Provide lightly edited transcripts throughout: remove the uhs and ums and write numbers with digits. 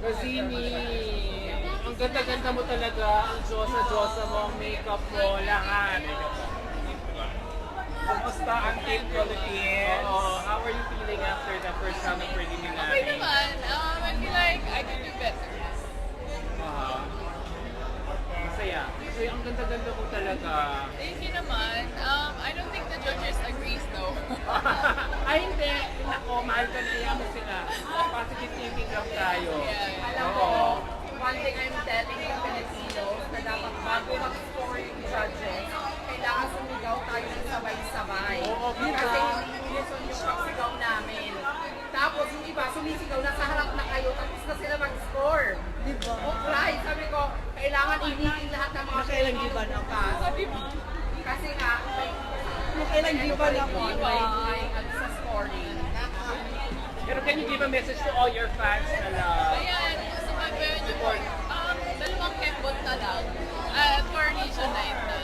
Rosini, ang ganda-ganda mo talaga, ang Diyosa-Diyosa mo, ang makeup mo, lahat. Kumusta ang Team Philippines? How are you feeling after the first round of preliminary? Okay naman. I feel like I could do better. Masaya. So, ang ganda-ganda mo talaga. Thank you naman. I don't think the judges agrees though. Ay, hindi. Nako, mahal ka na. Iyan mo sila. Positive thinking lang tayo. Yeah. Alam mo, one thing I'm telling the Filipinos na dapat bago mag-score yung judges, kailangan sumigaw tayo ng sabay-sabay. Oo, Kasi hindi listen yung pagsigaw namin. Tapos yung iba sumisigaw na sa harap na kayo, tapos na sila mag-score. Diba? O cry, sabi ko, kailangan initin lahat ng mga Kailan giban ng ako? pass. Kasi nga, Kailan giban ako? may sa scoring. Pero can you give a message to all your fans na Ayan, sa mga support. Dalawang kembot na lang. For Nation Night na.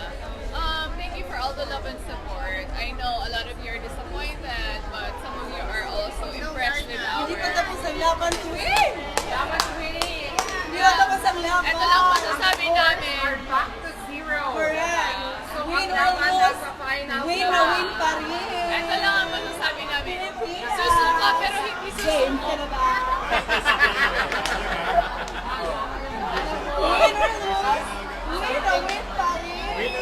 Thank you for all the love and support. I know a lot of you are disappointed, but some of you are also impressed with our... Hindi pa tapos ang laban, Twin! Dapat win! Hindi pa tapos ang laban! Ito lang masasabi namin. We're back to zero. Correct! So, Win ang or laban lose, nasa final win na. na win pa rin! Ito lang ang masasabi namin. Susuka pero hindi Game susuko. ka na ba? Win or lose, win na win pa rin!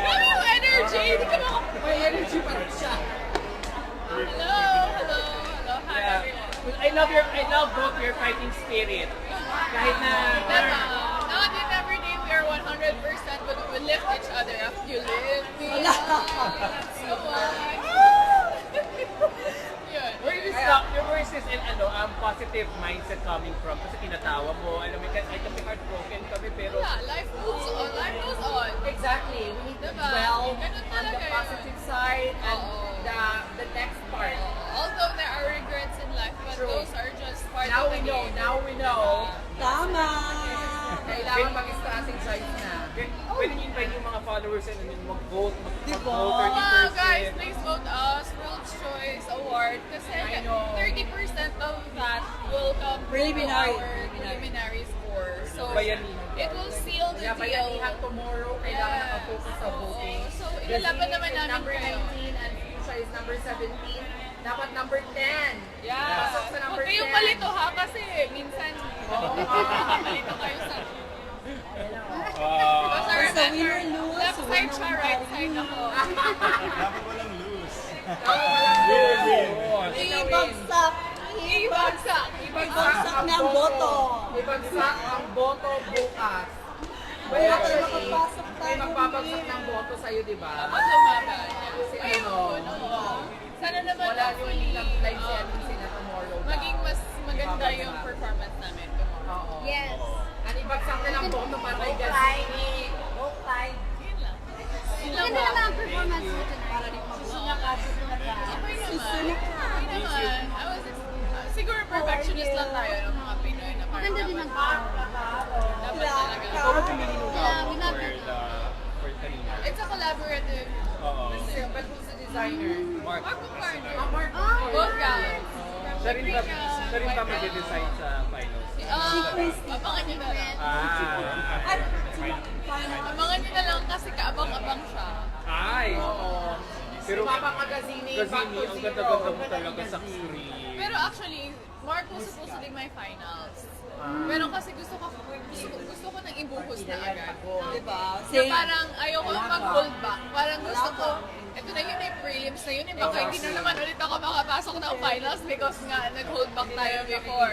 Grabe yung energy! Hindi ka maka... May energy pa rin siya. Hello! Hi everyone. I love both your fighting spirit. Kahit na... Diba? Not in every day we are 100% but we lift each other up. You lift me Wala. up so much. Yun. Where is this positive mindset coming from? Kasi tinatawa mo, alam mo, kahit kami heartbroken kami, pero... Yeah, life moves on. Life goes on. Exactly. We need to Diba? dwell Ganun on talaga the yun. positive side and Oo. the next part. Although there are regrets in life, but True. those are just part Now of we the know, game. now we know. Tama! Kailangan mag-strategize na. Pwede nyo invite yung mga followers and mag-vote, Diba? mag-vote 30%. Wow, guys, please vote us World's Choice Award kasi I know. 30% of that will come Preliminary. to our preliminary score. So, Bayanihan. it will seal the Kaya deal. bayanihan tomorrow, kailangan Yeah. nakafocus sa voting. So, ilalaban Gazini naman is namin number kayo. 19 and Fuchsia is number 17. Dapat number 10. Yeah. Pasok sa number Huwag kayong 10. palito ha kasi minsan makapalito kayo sa... Basta winner, lose, Left side winner, siya, right side ako. Dapat walang lose. Ibagsak! Ibagsak! Ibagsak na ang boto! Ibagsak ang boto bukas. Wala ka Actually, makapasok may tayo. magbabagsak ng boto sa'yo, di ba? Dapat lumaban. Si ano, Sana naman wala yung hopefully, live si na tomorrow. maging mas maganda yung performance namin tomorrow. Oo. Yes! Ang ibagsak na ng boto para kay Gazini. Yun lang. Maganda naman ang performance mo tonight. Okay naman. Okay naman. Siguro perfectionist lang tayo ng mga Pinoy na parang Maganda din ang dapat talaga. Ikaw ba pumili nung Yeah, for winner. for kanina? It's a collaborative. Oo. But who's the designer? Mark. Marco Carter. Mark. Both guys. Siya rin ba mag-design sa finals? Abangan nyo na lang. Ah. Abangan nyo na lang kasi kaabang-abang siya. Ay. Oo. Pero Papa Magazini, back Gazini, to ang zero. ganda-ganda mo talaga sa screen. Pero actually, Mark was supposed to be my finals. Pero kasi gusto ko nang ibuhos na agad. Diba? Na parang ayoko mag-hold back. Parang gusto ko, ito na yun yung prelims na yun. Baka hindi na naman ulit ako makapasok ng finals because nga nag-hold back tayo before.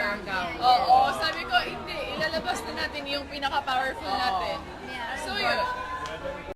Oo, sabi ko, hindi, ilalabas na natin yung pinaka-powerful natin. So yun.